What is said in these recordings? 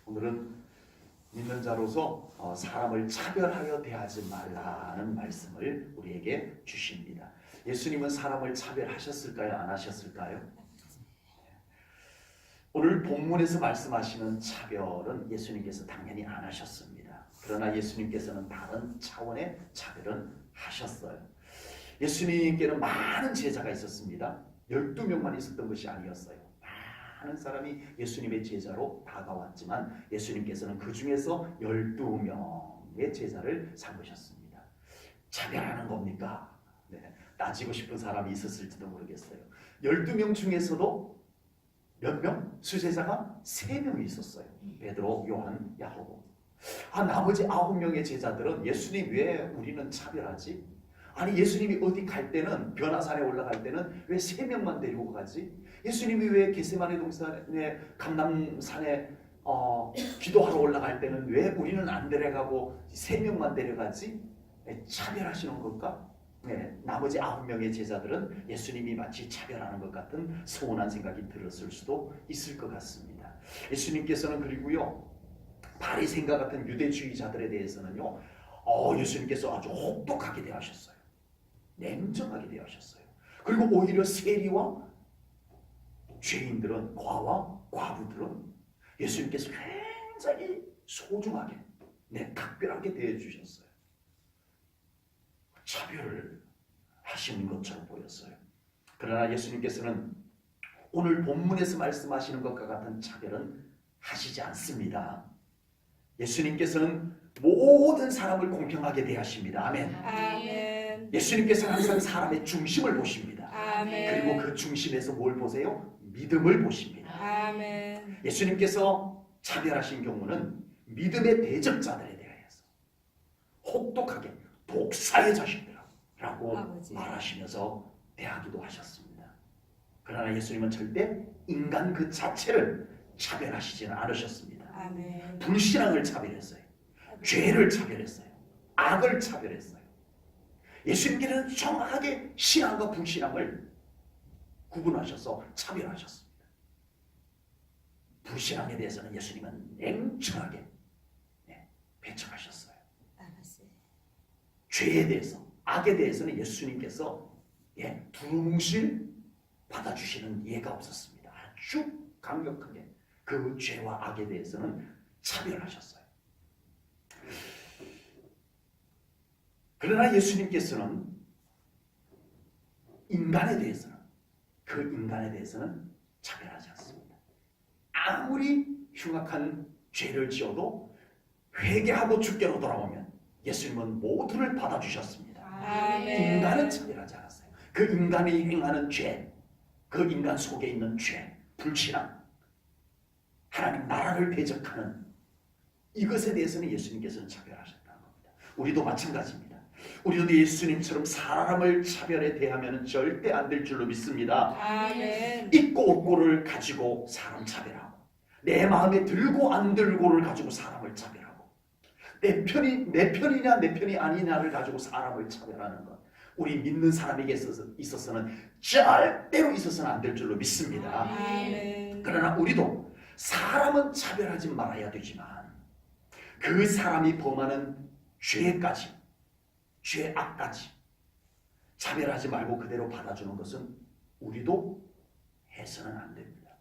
오늘은 믿는 자로서 사람을 차별하여 대하지 말라는 말씀을 우리에게 주십니다. 예수님은 사람을 차별하셨을까요? 안 하셨을까요? 오늘 본문에서 말씀하시는 차별은 예수님께서 당연히 안 하셨습니다. 그러나 예수님께서는 다른 차원의 차별은 하셨어요. 예수님께는 많은 제자가 있었습니다. 12명만 있었던 것이 아니었어요. 많은 사람이 예수님의 제자로 다가왔지만 예수님께서는 그 중에서 12명의 제자를 삼으셨습니다. 차별하는 겁니까? 네, 따지고 싶은 사람이 있었을지도 모르겠어요. 12명 중에서도 몇 명? 수제자가 3명이 있었어요. 베드로, 요한, 야고보. 나머지 9명의 제자들은 예수님 왜 우리는 차별하지? 아니 예수님이 어디 갈 때는 변화산에 올라갈 때는 왜 3명만 데리고 가지? 예수님이 왜 게세마네 동산에 감람산에 기도하러 올라갈 때는 왜 우리는 안 데려가고 3명만 데려가지? 차별하시는 걸까? 네, 나머지 9명의 제자들은 예수님이 마치 차별하는 것 같은 서운한 생각이 들었을 수도 있을 것 같습니다. 예수님께서는 그리고요 바리새인과 같은 유대주의자들에 대해서는요 예수님께서 아주 혹독하게 대하셨어요. 냉정하게 대하셨어요. 그리고 오히려 세리와 죄인들은, 과와 과부들은 예수님께서 굉장히 소중하게, 각별하게 대해주셨어요. 차별을 하시는 것처럼 보였어요. 그러나 예수님께서는 오늘 본문에서 말씀하시는 것과 같은 차별은 하시지 않습니다. 예수님께서는 모든 사람을 공평하게 대하십니다. 아멘. 아멘. 예수님께서는 항상 사람의 중심을 보십니다. 아멘. 그리고 그 중심에서 뭘 보세요? 믿음을 보십니다. 아멘. 예수님께서 차별하신 경우는 믿음의 대적자들에 대해서 혹독하게 독사의 자식들이라고 말하시면서 대하기도 하셨습니다. 그러나 예수님은 절대 인간 그 자체를 차별하시지는 않으셨습니다. 아멘. 불신앙을 차별했어요. 죄를 차별했어요. 악을 차별했어요. 예수님께는 정확하게 신앙과 불신앙을 구분하셔서 차별하셨습니다. 불신앙에 대해서는 예수님은 냉철하게 배척하셨어요. 죄에 대해서, 악에 대해서는 예수님께서 두루뭉실 받아주시는 예가 없었습니다. 아주 강력하게 그 죄와 악에 대해서는 차별하셨어요. 그러나 예수님께서는 인간에 대해서는 차별하지 않습니다. 아무리 흉악한 죄를 지어도 회개하고 주께로 돌아오면 예수님은 모두를 받아주셨습니다. 아멘. 인간은 차별하지 않았어요. 그 인간이 행하는 죄, 그 인간 속에 있는 죄, 불신앙, 하나님 나라를 배적하는 이것에 대해서는 예수님께서는 차별하셨다는 겁니다. 우리도 마찬가지입니다. 우리도 예수님처럼 사람을 차별에 대하면 절대 안 될 줄로 믿습니다. 아멘. 있고 없고를 가지고 사람 차별하고, 내 마음에 들고 안 들고를 가지고 사람을 차별하고, 내 편이냐 내 편이 아니냐를 가지고 사람을 차별하는 것, 우리 믿는 사람에게 있어서는 절대로 있어서는 안 될 줄로 믿습니다. 아멘. 그러나 우리도 사람은 차별하지 말아야 되지만 그 사람이 범하는 죄까지, 죄악까지 차별하지 말고 그대로 받아주는 것은 우리도 해서는 안 됩니다.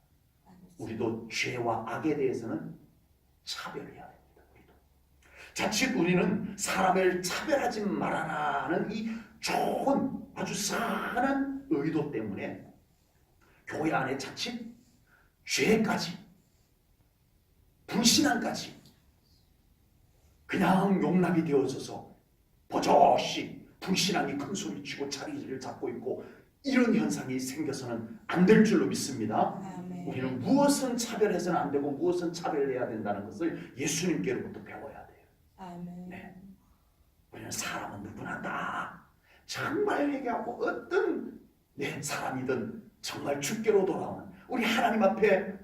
우리도 죄와 악에 대해서는 차별해야 됩니다. 우리도. 자칫 우리는 사람을 차별하지 말아라는 이 좋은 아주 선한 의도 때문에 교회 안에 자칫 죄까지, 불신앙까지 그냥 용납이 되어져서 버젓이 불신앙이 큰 소리치고 자리를 잡고 있고 이런 현상이 생겨서는 안 될 줄로 믿습니다. 아멘. 우리는 무엇은 차별해서는 안 되고 무엇은 차별해야 된다는 것을 예수님께로부터 배워야 돼요. 아멘. 네. 우리는 사람은 누구나 다 정말 회개하고 어떤 사람이든 정말 주께로 돌아오는 우리 하나님 앞에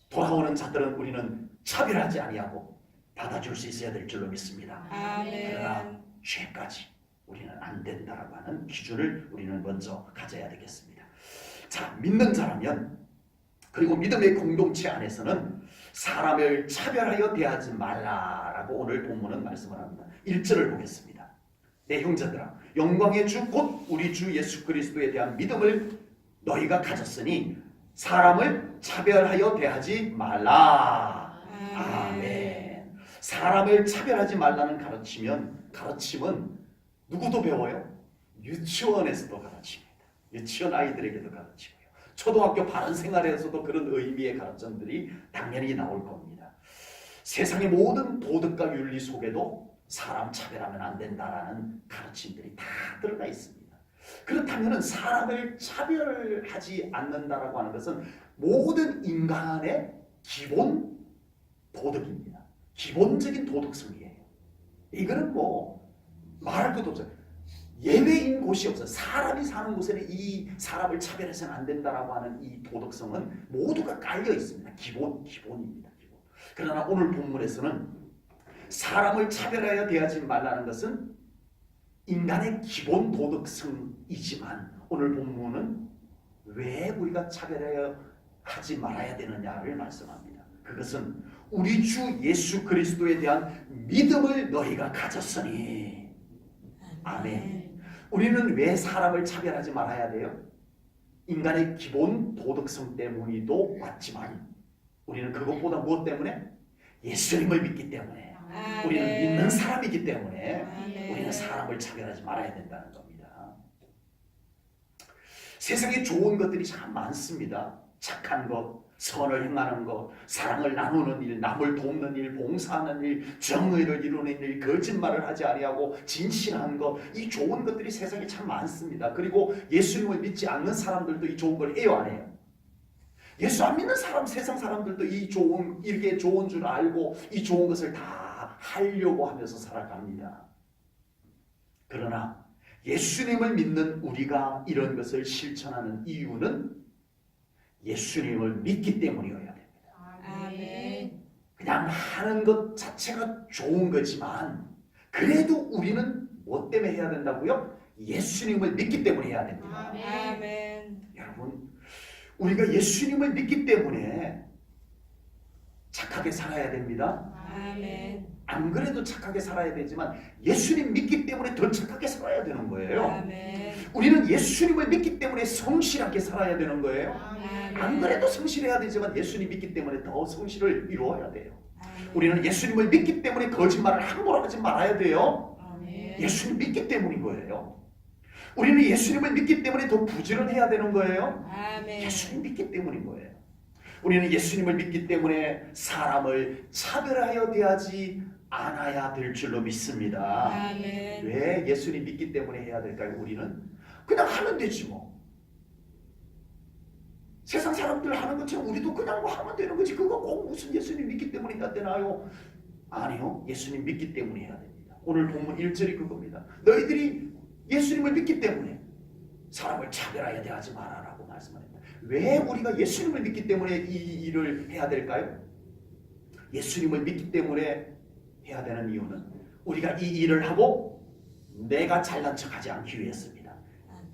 돌아오는 자들은 우리는 차별하지 아니하고 받아줄 수 있어야 될 줄로 믿습니다. 아멘. 그러나 죄까지 우리는 안 된다라고 하는 기준을 우리는 먼저 가져야 되겠습니다. 자, 믿는 자라면, 그리고 믿음의 공동체 안에서는 사람을 차별하여 대하지 말라라고 오늘 본문은 말씀을 합니다. 1절을 보겠습니다. 내 형제들아 영광의 주 곧 우리 주 예수 그리스도에 대한 믿음을 너희가 가졌으니 사람을 차별하여 대하지 말라. 아멘. 사람을 차별하지 말라는 가르침은 누구도 배워요? 유치원에서도 가르칩니다. 유치원 아이들에게도 가르치고요. 초등학교 바른 생활에서도 그런 의미의 가르침들이 당연히 나올 겁니다. 세상의 모든 도덕과 윤리 속에도 사람 차별하면 안 된다라는 가르침들이 다 들어가 있습니다. 그렇다면 사람을 차별하지 않는다라고 하는 것은 모든 인간의 기본 도덕입니다. 기본적인 도덕성이에요. 이거는 뭐 말할 것도 없어요. 예외인 곳이 없어요. 사람이 사는 곳에는 이 사람을 차별해서는 안 된다라고 하는 이 도덕성은 모두가 깔려 있습니다. 기본입니다. 기본. 그러나 오늘 본문에서는 사람을 차별하여 대하지 말라는 것은 인간의 기본 도덕성이지만 오늘 본문은 왜 우리가 차별하여 하지 말아야 되느냐를 말씀합니다. 그것은 우리 주 예수 그리스도에 대한 믿음을 너희가 가졌으니. 아멘. 우리는 왜 사람을 차별하지 말아야 돼요? 인간의 기본 도덕성 때문이도 맞지만 우리는 그것보다 무엇 때문에? 예수님을 믿기 때문에. 우리는 믿는 사람이기 때문에 우리는 사람을 차별하지 말아야 된다는 겁니다. 세상에 좋은 것들이 참 많습니다. 착한 것, 선을 행하는 것, 사랑을 나누는 일, 남을 돕는 일, 봉사하는 일, 정의를 이루는 일, 거짓말을 하지 아니하고 진실한 것, 이 좋은 것들이 세상에 참 많습니다. 그리고 예수님을 믿지 않는 사람들도 이 좋은 걸 해요, 안 해요? 예수 안 믿는 사람, 세상 사람들도 이게 좋은 줄 알고 이 좋은 것을 다 하려고 하면서 살아갑니다. 그러나 예수님을 믿는 우리가 이런 것을 실천하는 이유는 예수님을 믿기 때문이어야 됩니다. 아멘. 그냥 하는 것 자체가 좋은 거지만 그래도 우리는 뭐 때문에 해야 된다고요? 예수님을 믿기 때문에 해야 됩니다. 아멘. 여러분, 우리가 예수님을 믿기 때문에 착하게 살아야 됩니다. 아멘. 안 그래도 착하게 살아야 되지만 예수님 믿기 때문에 더 착하게 살아야 되는 거예요. 아멘. 우리는 예수님을 믿기 때문에 성실하게 살아야 되는 거예요. 안 그래도 성실해야 되지만 예수님 믿기 때문에 더 성실을 이루어야 돼요. 우리는 예수님을 믿기 때문에 거짓말을 함부로 하지 말아야 돼요. 예수님 믿기 때문인 거예요. 우리는 예수님을 믿기 때문에 더 부지런해야 되는 거예요. 예수님 믿기 때문인 거예요. 우리는 예수님을 믿기 때문에 사람을 차별하여 대하지 않아야 될 줄로 믿습니다. 아멘. 왜 예수님 믿기 때문에 해야 될까요? 우리는 그냥 하면 되지 뭐. 세상 사람들 하는 것처럼 우리도 그냥 뭐 하면 되는 거지. 그거 꼭 무슨 예수님 믿기 때문에 해야 되나요? 아니요. 예수님 믿기 때문에 해야 됩니다. 오늘 본문 1절이 그겁니다. 너희들이 예수님을 믿기 때문에 사람을 차별하여 대하지 마라라고 말씀합니다. 왜 우리가 예수님을 믿기 때문에 이 일을 해야 될까요? 예수님을 믿기 때문에 해야 되는 이유는 우리가 이 일을 하고 내가 잘난 척하지 않기 위해서입니다.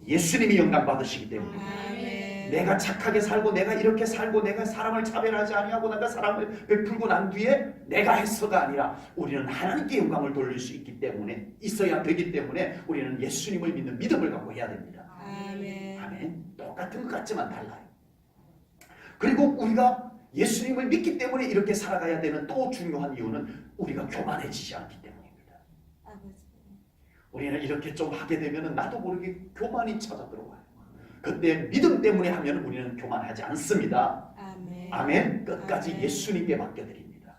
예수님이 영광 받으시기 때문입니다. 아멘. 내가 착하게 살고 내가 이렇게 살고 내가 사람을 차별하지 아니하고 내가 사람을 베풀고 난 뒤에 내가 해서가 아니라 우리는 하나님께 영광을 돌릴 수 있기 때문에 있어야 되기 때문에 우리는 예수님을 믿는 믿음을 갖고 해야 됩니다. 아멘. 아멘. 똑같은 것 같지만 달라요. 그리고 우리가 예수님을 믿기 때문에 이렇게 살아가야 되는 또 중요한 이유는 우리가 교만해지지 않기 때문입니다. 우리는 이렇게 좀 하게 되면 나도 모르게 교만이 찾아 들어와요. 그때 믿음 때문에 하면 우리는 교만하지 않습니다. 아멘. 아멘. 끝까지 아멘. 예수님께 맡겨드립니다.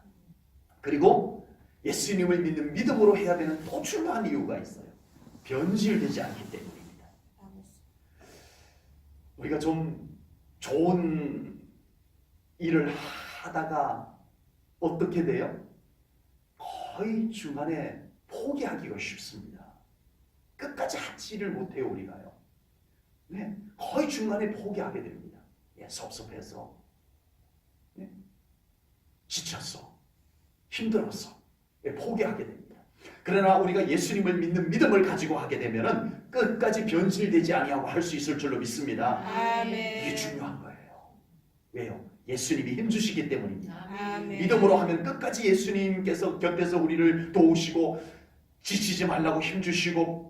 그리고 예수님을 믿는 믿음으로 해야 되는 또 중요한 이유가 있어요. 변질되지 않기 때문입니다. 우리가 좀 좋은 일을 하다가 어떻게 돼요? 거의 중간에 포기하기가 쉽습니다. 끝까지 하지를 못해요, 우리가요. 네, 거의 중간에 포기하게 됩니다. 섭섭해서, 네, 지쳤어, 힘들었어, 포기하게 됩니다. 그러나 우리가 예수님을 믿는 믿음을 가지고 하게 되면은 끝까지 변질되지 아니하고 할 수 있을 줄로 믿습니다. 아멘. 이게 중요한 거예요. 왜요? 예수님이 힘주시기 때문입니다. 아멘. 믿음으로 하면 끝까지 예수님께서 곁에서 우리를 도우시고 지치지 말라고 힘주시고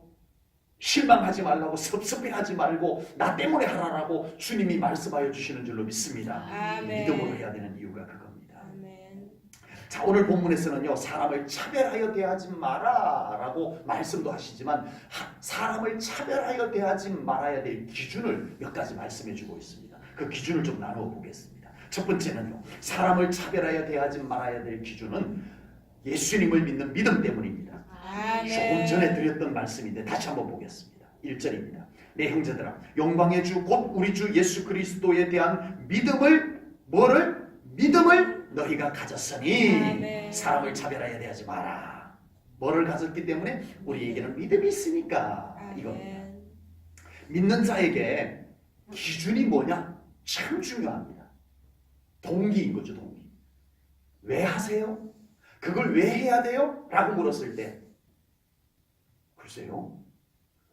실망하지 말라고 섭섭해하지 말고 나 때문에 하라라고 주님이 말씀하여 주시는 줄로 믿습니다. 아멘. 믿음으로 해야 되는 이유가 그겁니다. 아멘. 자, 오늘 본문에서는요, 사람을 차별하여 대하지 마라라고 말씀도 하시지만 사람을 차별하여 대하지 말아야 될 기준을 몇 가지 말씀해 주고 있습니다. 그 기준을 좀 나누어 보겠습니다. 첫 번째는요, 사람을 차별하여 대하지 말아야 될 기준은 예수님을 믿는 믿음 때문입니다. 아멘. 조금 전에 드렸던 말씀인데 다시 한번 보겠습니다. 1절입니다. 내 형제들아, 영광의 주 곧 우리 주 예수 그리스도에 대한 믿음을 믿음을 너희가 가졌으니 아멘. 사람을 차별하여 대하지 마라. 뭐를 가졌기 때문에? 우리에게는 믿음이 있으니까. 이겁니다. 아멘. 믿는 자에게 기준이 뭐냐? 참 중요합니다. 동기인 거죠, 동기. 왜 하세요? 그걸 왜 해야 돼요? 라고 물었을 때 글쎄요,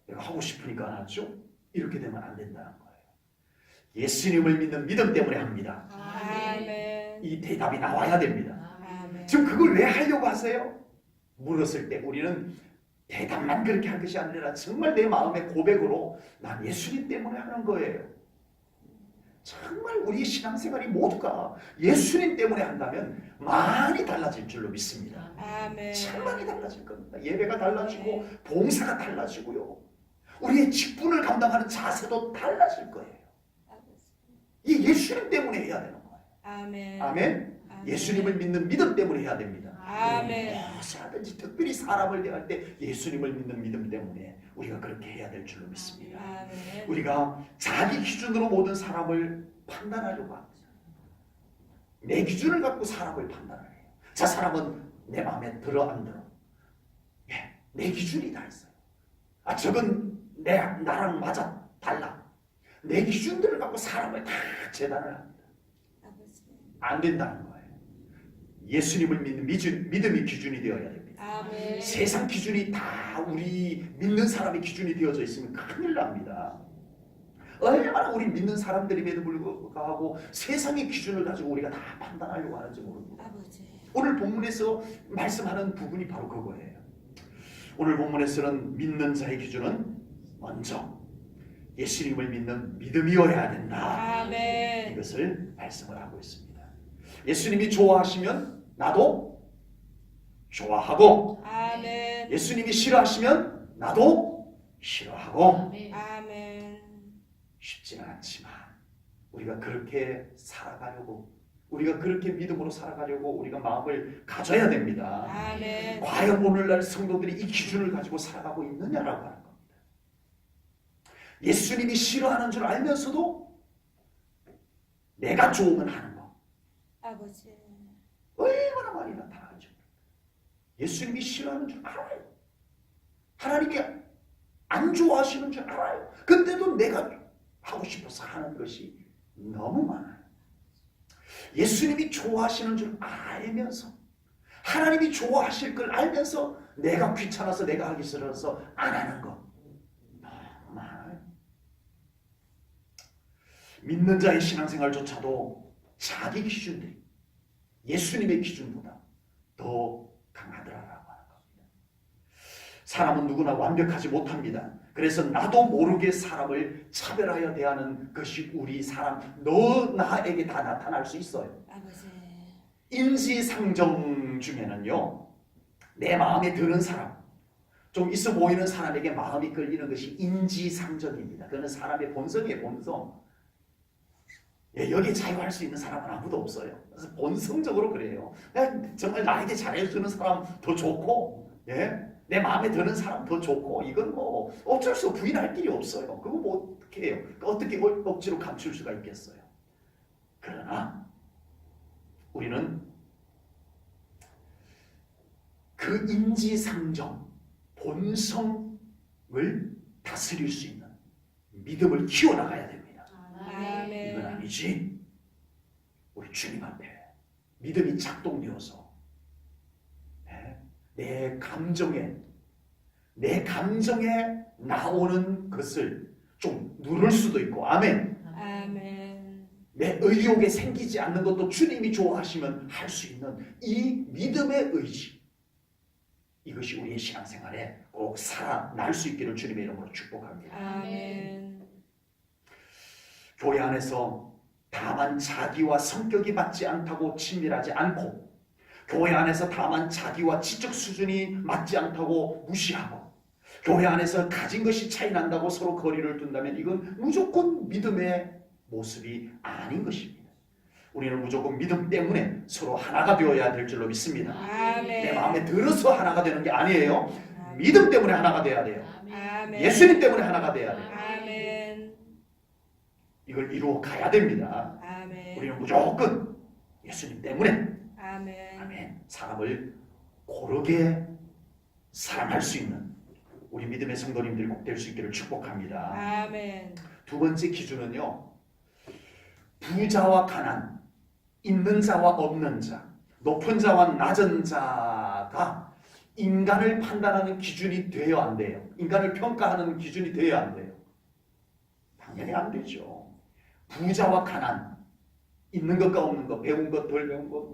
내가 하고 싶으니까 안 하죠? 이렇게 되면 안 된다는 거예요. 예수님을 믿는 믿음 때문에 합니다. 아멘. 이 대답이 나와야 됩니다. 아멘. 지금 그걸 왜 하려고 하세요? 물었을 때 우리는 대답만 그렇게 할 것이 아니라 정말 내 마음의 고백으로 난 예수님 때문에 하는 거예요. 정말 우리의 신앙생활이 모두가 예수님 때문에 한다면 많이 달라질 줄로 믿습니다. 아멘. 참 많이 달라질 겁니다. 예배가 달라지고 봉사가 달라지고요. 우리의 직분을 감당하는 자세도 달라질 거예요. 이 예수님 때문에 해야 되는 거예요. 아멘. 아멘. 예수님을 믿는 믿음 때문에 해야 됩니다. 아멘. 무엇을 하든지 특별히 사람을 대할 때 예수님을 믿는 믿음 때문에 우리가 그렇게 해야 될 줄로 믿습니다. 아멘. 우리가 자기 기준으로 모든 사람을 판단하려고 합니다. 내 기준을 갖고 사람을 판단을 해요. 저 사람은 내 마음에 들어 안 들어? 예, 내 기준이 다 있어요. 아, 저건 나랑 맞아 달라. 내 기준들을 갖고 사람을 다 재단을 합니다. 안 된다는 거예요. 예수님을 믿는 믿음이 기준이 되어야 됩니다. 아멘. 세상 기준이 다 우리 믿는 사람의 기준이 되어져 있으면 큰일 납니다. 얼마나 우리 믿는 사람들임에도 불구하고 세상의 기준을 가지고 우리가 다 판단하려고 하는지 모릅니다. 아버지. 오늘 본문에서 말씀하는 부분이 바로 그거예요. 오늘 본문에서는 믿는 자의 기준은 먼저 예수님을 믿는 믿음이어야 된다. 아멘. 이것을 말씀을 하고 있습니다. 예수님이 좋아하시면 나도 좋아하고, 아멘. 예수님이 싫어하시면 나도 싫어하고. 아멘. 쉽지는 않지만 우리가 그렇게 살아가려고, 우리가 그렇게 믿음으로 살아가려고 우리가 마음을 가져야 됩니다. 아멘. 과연 오늘날 성도들이 이 기준을 가지고 살아가고 있느냐라고 하는 겁니다. 예수님이 싫어하는 줄 알면서도 내가 좋으면 하는 거 아버지. 얼마나 많이 나타나죠. 예수님이 싫어하는 줄 알아요. 하나님이 안 좋아하시는 줄 알아요. 근데도 내가 하고 싶어서 하는 것이 너무 많아요. 예수님이 좋아하시는 줄 알면서, 하나님이 좋아하실 걸 알면서 내가 귀찮아서, 내가 하기 싫어서 안 하는 거 너무 많아요. 믿는 자의 신앙생활조차도 자기 기준들이 예수님의 기준보다 더 강하더라라고 하는 겁니다. 사람은 누구나 완벽하지 못합니다. 그래서 나도 모르게 사람을 차별하여 대하는 것이 우리 사람, 너 나에게 다 나타날 수 있어요. 아버지. 인지상정 중에는요, 내 마음에 드는 사람, 좀 있어 보이는 사람에게 마음이 끌리는 것이 인지상정입니다. 그거는 사람의 본성이에요, 본성. 예, 여기에 자유할 수 있는 사람은 아무도 없어요. 그래서 본성적으로 그래요. 정말 나에게 잘해주는 사람 더 좋고, 예? 내 마음에 드는 사람 더 좋고, 이건 뭐 어쩔 수 없어, 부인할 길이 없어요. 그거 뭐 어떻게 해요? 어떻게 억지로 감출 수가 있겠어요? 그러나 우리는 그 인지상정, 본성을 다스릴 수 있는 믿음을 키워나가야 됩니다. 아멘. 이건 아니지. 우리 주님 앞에 믿음이 작동되어서 내 감정에 나오는 것을 좀 누를 수도 있고, 아멘. 아멘. 내 의욕에 생기지 않는 것도 주님이 좋아하시면 할 수 있는 이 믿음의 의지, 이것이 우리의 신앙생활에 꼭 살아날 수 있기를 주님의 이름으로 축복합니다. 아멘. 교회 안에서 다만 자기와 성격이 맞지 않다고 친밀하지 않고, 교회 안에서 다만 자기와 지적 수준이 맞지 않다고 무시하고, 교회 안에서 가진 것이 차이 난다고 서로 거리를 둔다면 이건 무조건 믿음의 모습이 아닌 것입니다. 우리는 무조건 믿음 때문에 서로 하나가 되어야 될 줄로 믿습니다. 아멘. 내 마음에 들어서 하나가 되는 게 아니에요. 믿음 때문에 하나가 돼야 돼요. 아멘. 예수님 때문에 하나가 돼야 돼요. 아멘. 이걸 이루어 가야 됩니다. 아멘. 우리는 무조건 예수님 때문에 아멘. 아멘. 사람을 고르게 사랑할 수 있는 우리 믿음의 성도님들이 꼭 될 수 있기를 축복합니다. 아멘. 두 번째 기준은요, 부자와 가난, 있는 자와 없는 자, 높은 자와 낮은 자가 인간을 판단하는 기준이 돼야 안 돼요. 인간을 평가하는 기준이 돼야 안 돼요. 당연히 안 되죠. 부자와 가난, 있는 것과 없는 것, 배운 것, 덜 배운 것,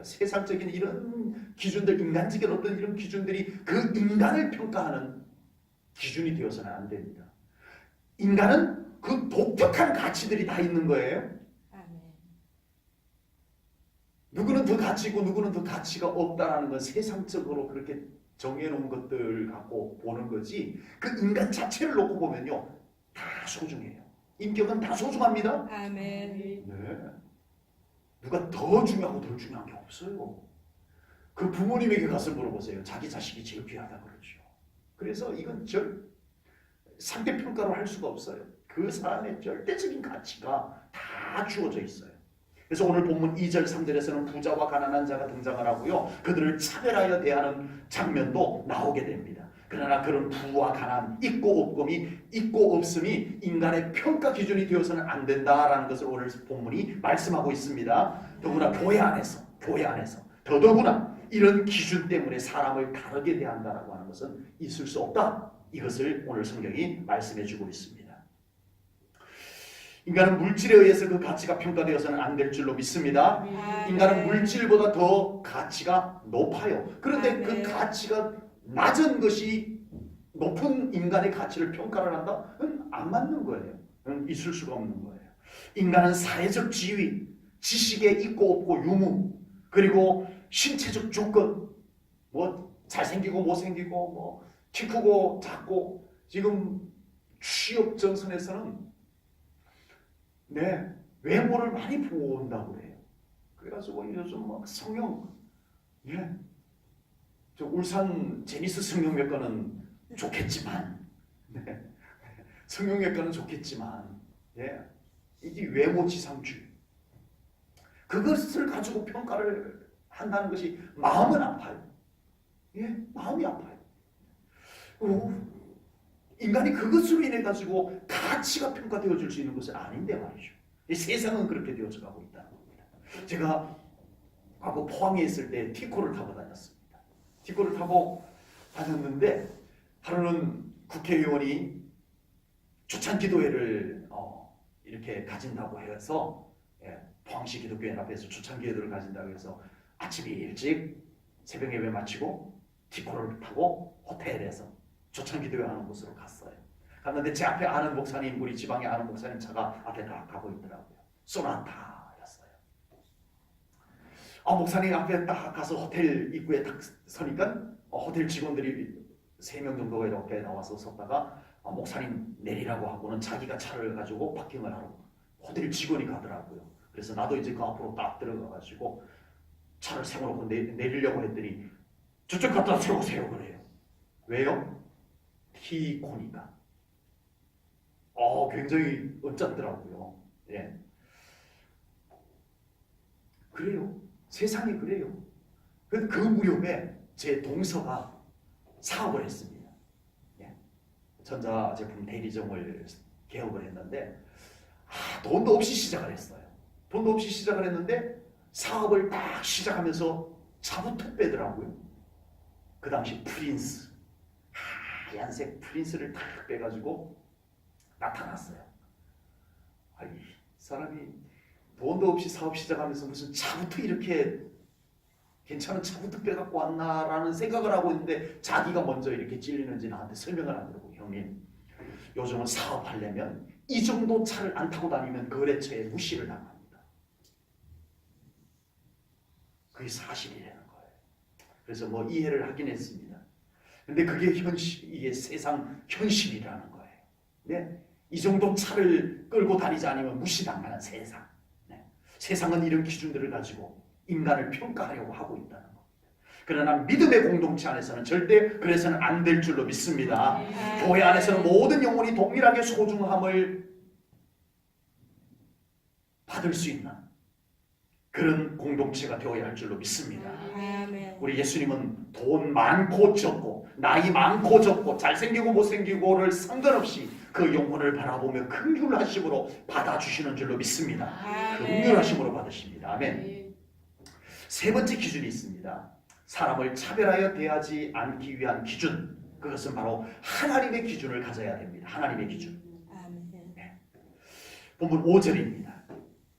세상적인 이런 기준들, 인간적인 어떤 이런 기준들이 그 인간을 평가하는 기준이 되어서는 안 됩니다. 인간은 그 독특한 가치들이 다 있는 거예요. 아멘. 누구는 더 가치고 누구는 더 가치가 없다라는 건 세상적으로 그렇게 정해놓은 것들 갖고 보는 거지, 그 인간 자체를 놓고 보면요, 다 소중해요. 인격은 다 소중합니다. 아멘. 네. 누가 더 중요하고 덜 중요한 게 없어요. 그 부모님에게 가서 물어보세요. 자기 자식이 제일 귀하다 그러죠. 그래서 이건 상대평가로 할 수가 없어요. 그 사람의 절대적인 가치가 다 주어져 있어요. 그래서 오늘 본문 2절 3절에서는 부자와 가난한 자가 등장을 하고요, 그들을 차별하여 대하는 장면도 나오게 됩니다. 그러나 그런 부와 가난, 있고 없음이 인간의 평가 기준이 되어서는 안 된다라는 것을 오늘 본문이 말씀하고 있습니다. 더구나 교회 안에서 더더구나 이런 기준 때문에 사람을 다르게 대한다라고 하는 것은 있을 수 없다. 이것을 오늘 성경이 말씀해 주고 있습니다. 인간은 물질에 의해서 그 가치가 평가되어서는 안 될 줄로 믿습니다. 인간은 물질보다 더 가치가 높아요. 그런데 그 가치가 낮은 것이 높은 인간의 가치를 평가를 한다? 그건 안 맞는 거예요. 그건 있을 수가 없는 거예요. 인간은 사회적 지위, 지식에 있고 없고 유무, 그리고 신체적 조건, 잘생기고 못생기고, 키 크고 작고, 지금 취업 정선에서는 외모를 많이 본다고 그래요. 그래가지고 요즘 성형, 저 울산 제니스 성형외과는 좋겠지만, 성형외과는 좋겠지만, 이게 외모지상주의, 그것을 가지고 평가를 한다는 것이 마음은 아파요. 마음이 아파요. 인간이 그것으로 인해 가지고 가치가 평가되어질 수 있는 것은 아닌데 말이죠. 이 세상은 그렇게 되어져 가고 있다는 겁니다. 제가 과거 포항에 있을 때 티코를 타고 다녔습니다. 티코를 타고 다녔는데 하루는 국회의원이 초창기도회를 이렇게 가진다고 해서, 포항시 기독교회 앞에서 초창기도회를 가진다고 해서 아침에 일찍 새벽 예배 마치고 티코를 타고 호텔에서 초창기도회 하는 곳으로 갔어요. 갔는데 제 앞에 아는 목사님, 우리 지방에 아는 목사님 차가 앞에 다 가고 있더라고요. 소나타였어요. 목사님 앞에 딱 가서 호텔 입구에 딱 서니까 호텔 직원들이 3명 정도가 이렇게 나와서 섰다가 목사님 내리라고 하고는 자기가 차를 가지고 파킹을 하러 호텔 직원이 가더라고요. 그래서 나도 이제 그 앞으로 딱 들어가가지고 차를 세워놓고 내리려고 했더니 저쪽 갖다 세우세요 그래요. 왜요? 티코니까. 굉장히 언짢더라고요. 그래요. 세상이 그래요. 그 무렵에 제 동서가 사업을 했습니다. 전자제품 대리점을 개업을 했는데 돈도 없이 시작을 했어요. 돈도 없이 시작을 했는데 사업을 딱 시작하면서 차부 툭 빼더라고요. 그 당시 프린스, 하얀색 프린스를 딱 빼가지고 나타났어요. 사람이 돈도 없이 사업 시작하면서 무슨 차부터 이렇게 괜찮은 차부터 빼갖고 왔나라는 생각을 하고 있는데 자기가 먼저 이렇게 찔리는지 나한테 설명을 하더라고요. 형님, 요즘은 사업하려면 이 정도 차를 안 타고 다니면 거래처에 무시를 당합니다. 그게 사실이라는 거예요. 그래서 뭐 이해를 하긴 했습니다. 근데 그게 이게 세상 현실이라는 거예요. 네? 이 정도 차를 끌고 다니지 않으면 무시당하는 세상. 네? 세상은 이런 기준들을 가지고 인간을 평가하려고 하고 있다는 겁니다. 그러나 믿음의 공동체 안에서는 절대 그래서는 안 될 줄로 믿습니다. 교회 안에서는 모든 영혼이 동일하게 소중함을 받을 수 있는 그런 공동체가 되어야 할 줄로 믿습니다. 아멘. 우리 예수님은 돈 많고 적고 나이 많고 적고 잘생기고 못생기고를 상관없이 그 영혼을 바라보며 긍휼하심으로 받아주시는 줄로 믿습니다. 아멘. 긍휼하심으로 받으십니다. 아멘. 세 번째 기준이 있습니다. 사람을 차별하여 대하지 않기 위한 기준. 그것은 바로 하나님의 기준을 가져야 됩니다. 하나님의 기준. 아멘. 본문 5절입니다.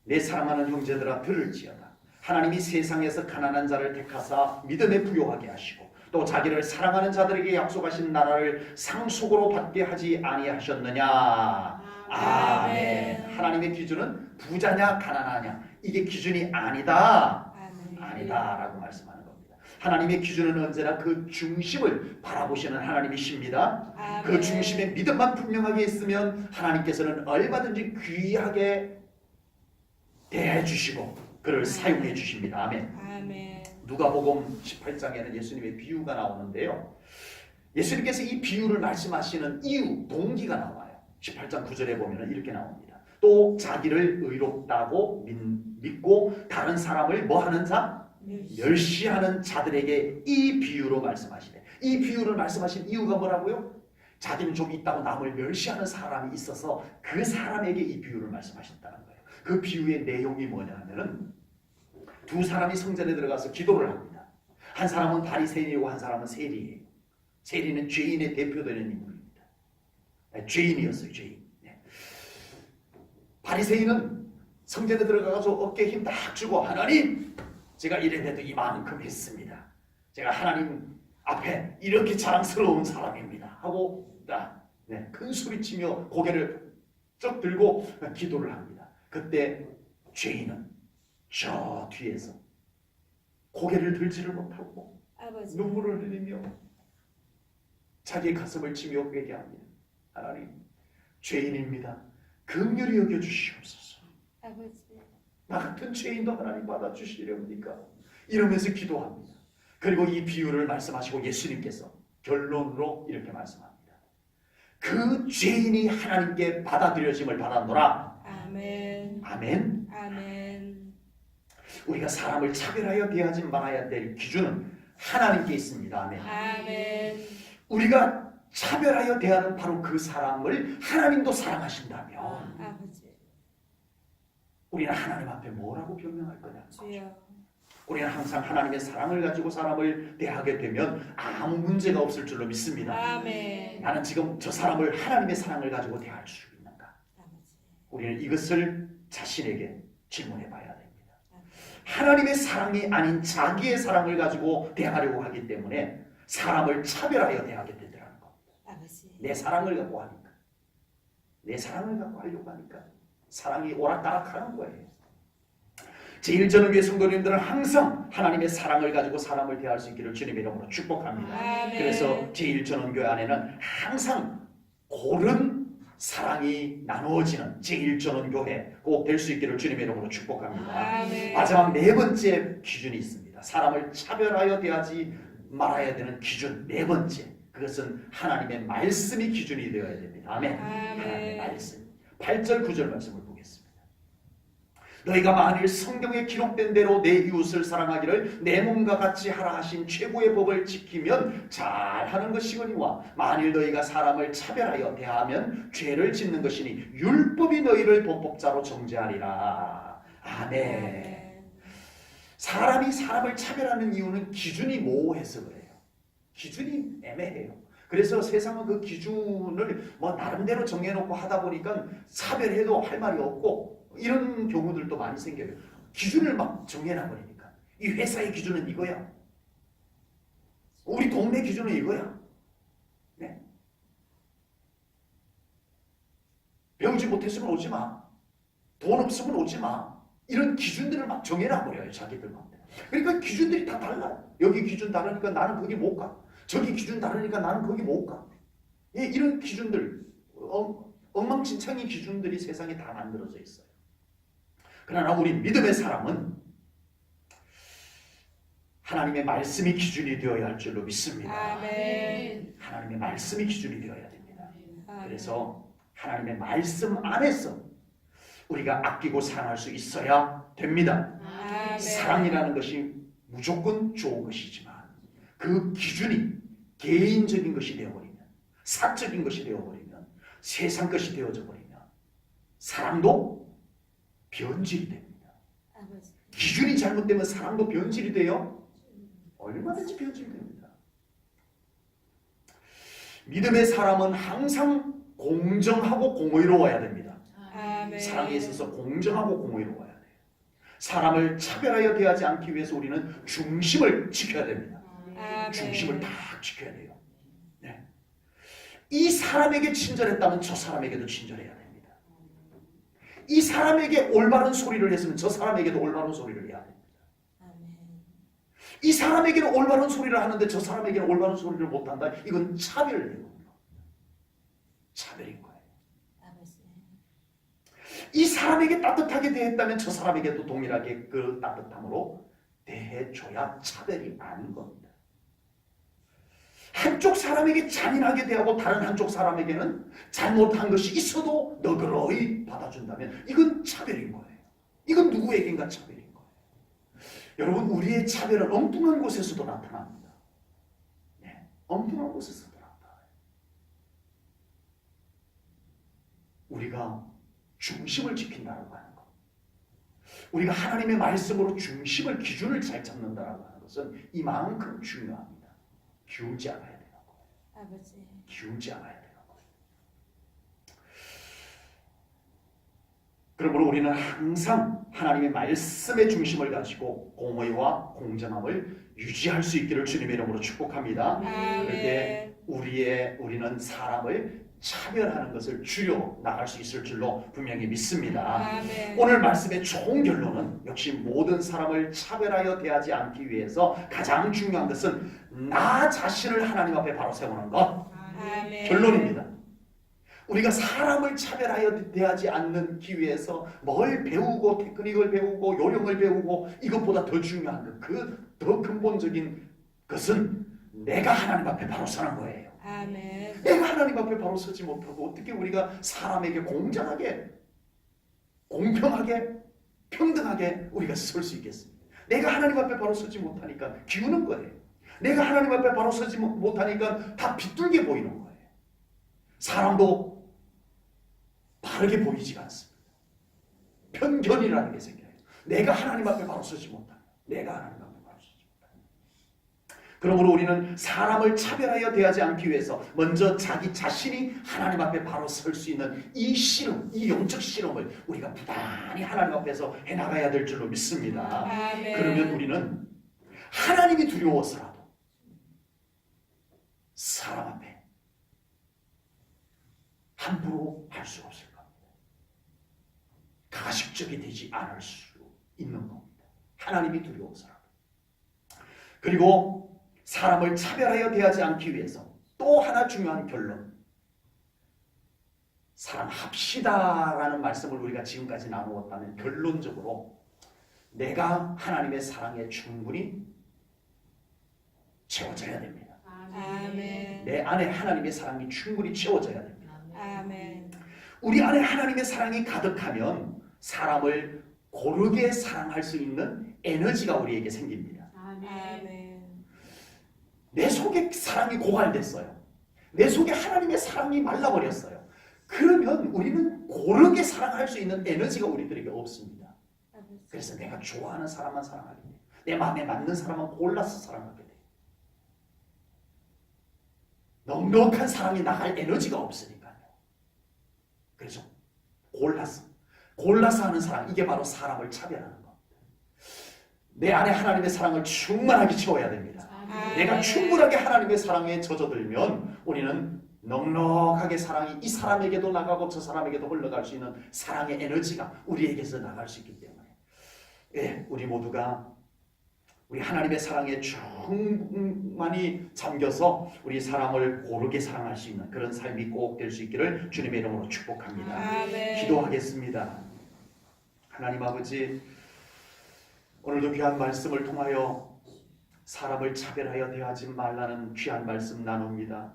내 사랑하는 형제들아 들을지어다. 하나님이 세상에서 가난한 자를 택하사 믿음에 부요하게 하시고 또 자기를 사랑하는 자들에게 약속하신 나라를 상속으로 받게 하지 아니하셨느냐. 아멘. 하나님의 기준은 부자냐 가난하냐 이게 기준이 아니다. 아니다라고 말씀하는 겁니다. 하나님의 기준은 언제나 그 중심을 바라보시는 하나님이십니다. 아멘. 그 중심에 믿음만 분명하게 있으면 하나님께서는 얼마든지 귀하게 대해 주시고 그를 사용해 주십니다. 아멘. 아멘. 누가복음 18장에는 예수님의 비유가 나오는데요. 예수님께서 이 비유를 말씀하시는 이유, 동기가 나와요. 18장 9절에 보면 이렇게 나옵니다. 또 자기를 의롭다고 믿고 다른 사람을 뭐 하는 자? 멸시하는 자들에게 이 비유로 말씀하시네. 이 비유를 말씀하신 이유가 뭐라고요? 자기는 좀 있다고 남을 멸시하는 사람이 있어서 그 사람에게 이 비유를 말씀하셨다는 거예요. 그 비유의 내용이 뭐냐 하면은 두 사람이 성전에 들어가서 기도를 합니다. 한 사람은 바리새인이고 한 사람은 세리예요. 세리는 죄인의 대표되는 인물입니다. 죄인이었어요. 죄인. 바리새인은 성전에 들어가서 어깨에 힘 딱 주고 하나님 제가 이래봬도 이만큼 했습니다. 제가 하나님 앞에 이렇게 자랑스러운 사람입니다. 하고 큰 소리치며 고개를 쩍 들고 기도를 합니다. 그때 죄인은 저 뒤에서 고개를 들지를 못하고 아버지. 눈물을 흘리며 자기의 가슴을 치며 회개합니다. 하나님 죄인입니다. 긍휼히 여겨주시옵소서. 아버지. 나 같은 죄인도 하나님 받아주시렵니까? 이러면서 기도합니다. 그리고 이 비유를 말씀하시고 예수님께서 결론으로 이렇게 말씀합니다. 그 죄인이 하나님께 받아들여짐을 받았노라. 아멘. 아멘. 아멘. 우리가 사람을 차별하여 대하지 말아야 될 기준은 하나님께 있습니다. 아멘. 아멘. 우리가 차별하여 대하는 바로 그 사람을 하나님도 사랑하신다면 아버지. 우리는 하나님 앞에 뭐라고 변명할 거냐? 주여. 우리는 항상 하나님의 사랑을 가지고 사람을 대하게 되면 아무 문제가 없을 줄로 믿습니다. 아멘. 나는 지금 저 사람을 하나님의 사랑을 가지고 대할 수 있는가? 아버지. 우리는 이것을 자신에게 질문해 봐야 됩니다. 하나님의 사랑이 아닌 자기의 사랑을 가지고 대하려고 하기 때문에 사람을 차별하여 대하게 되더라는 겁니다. 아버지. 내 사랑을 갖고 하니까. 내 사랑을 갖고 하려고 하니까 사랑이 오락가락하는 거예요. 제1전후교회 성도님들은 항상 하나님의 사랑을 가지고 사람을 대할 수 있기를 주님의 이름으로 축복합니다. 아멘. 그래서 제1전원교회 안에는 항상 고른 사랑이 나누어지는 제1전원교회 꼭 될 수 있기를 주님의 이름으로 축복합니다. 아멘. 마지막 네 번째 기준이 있습니다. 사람을 차별하여 대하지 말아야 되는 기준 네 번째. 그것은 하나님의 말씀이 기준이 되어야 됩니다. 아멘. 하나님의 말씀. 8절 9절 말씀을 보겠습니다. 너희가 만일 성경에 기록된 대로 내 이웃을 사랑하기를 내 몸과 같이 하라 하신 최고의 법을 지키면 잘하는 것이거니와 만일 너희가 사람을 차별하여 대하면 죄를 짓는 것이니 율법이 너희를 범법자로 정죄하리라. 아멘. 사람이 사람을 차별하는 이유는 기준이 모호해서 그래요. 기준이 애매해요. 그래서 세상은 그 기준을 뭐 나름대로 정해놓고 하다 보니까 차별해도 할 말이 없고 이런 경우들도 많이 생겨요. 기준을 막 정해놔버리니까 이 회사의 기준은 이거야. 우리 동네 기준은 이거야. 네. 배우지 못했으면 오지 마. 돈 없으면 오지 마. 이런 기준들을 막 정해놔버려요. 자기들 마음대로. 그러니까 기준들이 다 달라요. 여기 기준 다르니까 나는 거기 못 가. 저기 기준 다르니까 나는 거기 못 가. 예, 이런 기준들, 엉망진창인 기준들이 세상에 다 만들어져 있어요. 그러나 우리 믿음의 사람은 하나님의 말씀이 기준이 되어야 할 줄로 믿습니다. 아멘. 하나님의 말씀이 기준이 되어야 됩니다. 아멘. 그래서 하나님의 말씀 안에서 우리가 아끼고 사랑할 수 있어야 됩니다. 아멘. 사랑이라는 것이 무조건 좋은 것이지만 그 기준이 개인적인 것이 되어버리면, 사적인 것이 되어버리면, 세상 것이 되어져 버리면 사랑도 변질이 됩니다. 아버지. 기준이 잘못되면 사랑도 변질이 돼요. 얼마든지 변질됩니다. 믿음의 사람은 항상 공정하고 공의로워야 됩니다. 아멘. 사랑에 있어서 공정하고 공의로워야 돼요. 사람을 차별하여 대하지 않기 위해서 우리는 중심을 지켜야 됩니다. 아멘. 중심을 딱 지켜야 돼요. 네. 이 사람에게 친절했다면 저 사람에게도 친절해야 됩니다. 이 사람에게 올바른 소리를 했으면 저 사람에게도 올바른 소리를 해야 됩니다. 이 사람에게는 올바른 소리를 하는데 저 사람에게는 올바른 소리를 못한다. 이건 차별이에요. 차별인 거예요. 이 사람에게 따뜻하게 대했다면 저 사람에게도 동일하게 그 따뜻함으로 대해줘야 차별이 아닌 겁니다. 한쪽 사람에게 잔인하게 대하고 다른 한쪽 사람에게는 잘못한 것이 있어도 너그러이 받아준다면 이건 차별인 거예요. 이건 누구에겐가 차별인 거예요. 여러분, 우리의 차별은 엉뚱한 곳에서도 나타납니다. 네, 엉뚱한 곳에서도 나타나요. 우리가 중심을 지킨다고 하는 것, 우리가 하나님의 말씀으로 중심을, 기준을 잘 잡는다고 하는 것은 이만큼 중요합니다. 기울지 않아야 되는 거예요. 아버지. 기울지 않아야 되는 거예요. 그러므로 우리는 항상 하나님의 말씀의 중심을 가지고 공의와 공정함을 유지할 수 있기를 주님의 이름으로 축복합니다. 그럴 때 우리는 사람을 차별하는 것을 줄여 나갈 수 있을 줄로 분명히 믿습니다. 아멘. 오늘 말씀의 총 결론은 역시 모든 사람을 차별하여 대하지 않기 위해서 가장 중요한 것은 나 자신을 하나님 앞에 바로 세우는 것. 아멘. 결론입니다. 우리가 사람을 차별하여 대하지 않기 위해서 뭘 배우고 테크닉을 배우고 요령을 배우고 이것보다 더 중요한 것, 그 더 근본적인 것은 내가 하나님 앞에 바로 서는 거예요. 아멘. 내가 하나님 앞에 바로 서지 못하고 어떻게 우리가 사람에게 공정하게, 공평하게, 평등하게 우리가 설 수 있겠습니까? 내가 하나님 앞에 바로 서지 못하니까 기우는 거예요. 내가 하나님 앞에 바로 서지 못하니까 다 비뚤게 보이는 거예요. 사람도 바르게 보이지가 않습니다. 편견이라는 게 생겨요. 내가 하나님 앞에 바로 서지 못하니까. 내가 하나님 앞에 바로 서지 못하니까. 그러므로 우리는 사람을 차별하여 대하지 않기 위해서 먼저 자기 자신이 하나님 앞에 바로 설 수 있는 이 실험, 이 영적 실험을 우리가 부단히 하나님 앞에서 해나가야 될 줄로 믿습니다. 아멘. 그러면 우리는 하나님이 두려워서라도 사람 앞에 함부로 할 수 없을 겁니다. 가식적이 되지 않을 수 있는 겁니다. 하나님이 두려워서라도. 그리고 사람을 차별하여 대하지 않기 위해서 또 하나 중요한 결론, 사랑합시다라는 말씀을 우리가 지금까지 나누었다면 결론적으로 내가 하나님의 사랑에 충분히 채워져야 됩니다. 아멘. 내 안에 하나님의 사랑이 충분히 채워져야 됩니다. 아멘. 우리 안에 하나님의 사랑이 가득하면 사람을 고르게 사랑할 수 있는 에너지가 우리에게 생깁니다. 아멘. 내 속에 사랑이 고갈됐어요. 내 속에 하나님의 사랑이 말라버렸어요. 그러면 우리는 고르게 사랑할 수 있는 에너지가 우리들에게 없습니다. 그래서 내가 좋아하는 사람만 사랑하게 돼요. 내 마음에 맞는 사람만 골라서 사랑하게 돼요. 넉넉한 사랑이 나갈 에너지가 없으니까요. 그래서 골라서 하는 사랑, 이게 바로 사람을 차별하는 겁니다. 내 안에 하나님의 사랑을 충만하게 채워야 됩니다. 아멘. 내가 충분하게 하나님의 사랑에 젖어들면 우리는 넉넉하게 사랑이 이 사람에게도 나가고 저 사람에게도 흘러갈 수 있는 사랑의 에너지가 우리에게서 나갈 수 있기 때문에, 예, 우리 모두가 우리 하나님의 사랑에 충만히 잠겨서 우리 사람을 고르게 사랑할 수 있는 그런 삶이 꼭 될 수 있기를 주님의 이름으로 축복합니다. 아멘. 기도하겠습니다. 하나님 아버지, 오늘도 귀한 말씀을 통하여 사람을 차별하여 대하지 말라는 귀한 말씀 나눕니다.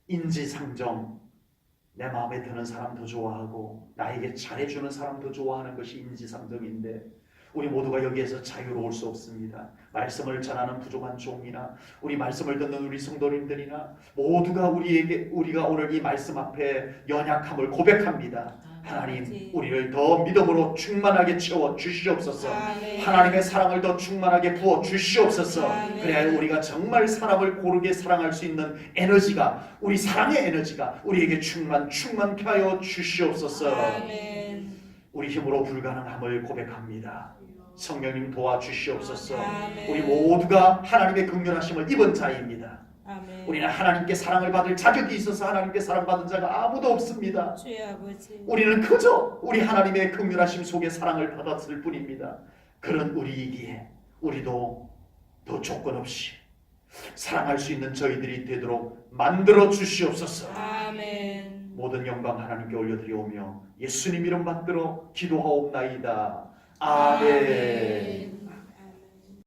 인지상정, 내 마음에 드는 사람도 좋아하고 나에게 잘해주는 사람도 좋아하는 것이 인지상정인데 우리 모두가 여기에서 자유로울 수 없습니다. 말씀을 전하는 부족한 종이나 우리 말씀을 듣는 우리 성도님들이나 모두가 우리가 오늘 이 말씀 앞에 연약함을 고백합니다. 하나님, 우리를 더 믿음으로 충만하게 채워 주시옵소서. 아멘. 하나님의 사랑을 더 충만하게 부어 주시옵소서. 아멘. 그래야 우리가 정말 사람을 고르게 사랑할 수 있는 에너지가, 우리 사랑의 에너지가 우리에게 충만케 하여 주시옵소서. 아멘. 우리 힘으로 불가능함을 고백합니다. 성령님 도와주시옵소서. 아멘. 우리 모두가 하나님의 긍휼하심을 입은 자입니다. 아멘. 우리는 하나님께 사랑을 받을 자격이 있어서 하나님께 사랑받은 자가 아무도 없습니다. 주의 아버지. 우리는 그저 우리 하나님의 긍휼하심 속에 사랑을 받았을 뿐입니다. 그런 우리이기에 우리도 더 조건 없이 사랑할 수 있는 저희들이 되도록 만들어 주시옵소서. 아멘. 모든 영광 하나님께 올려드리오며 예수님 이름 받들어 기도하옵나이다. 아멘.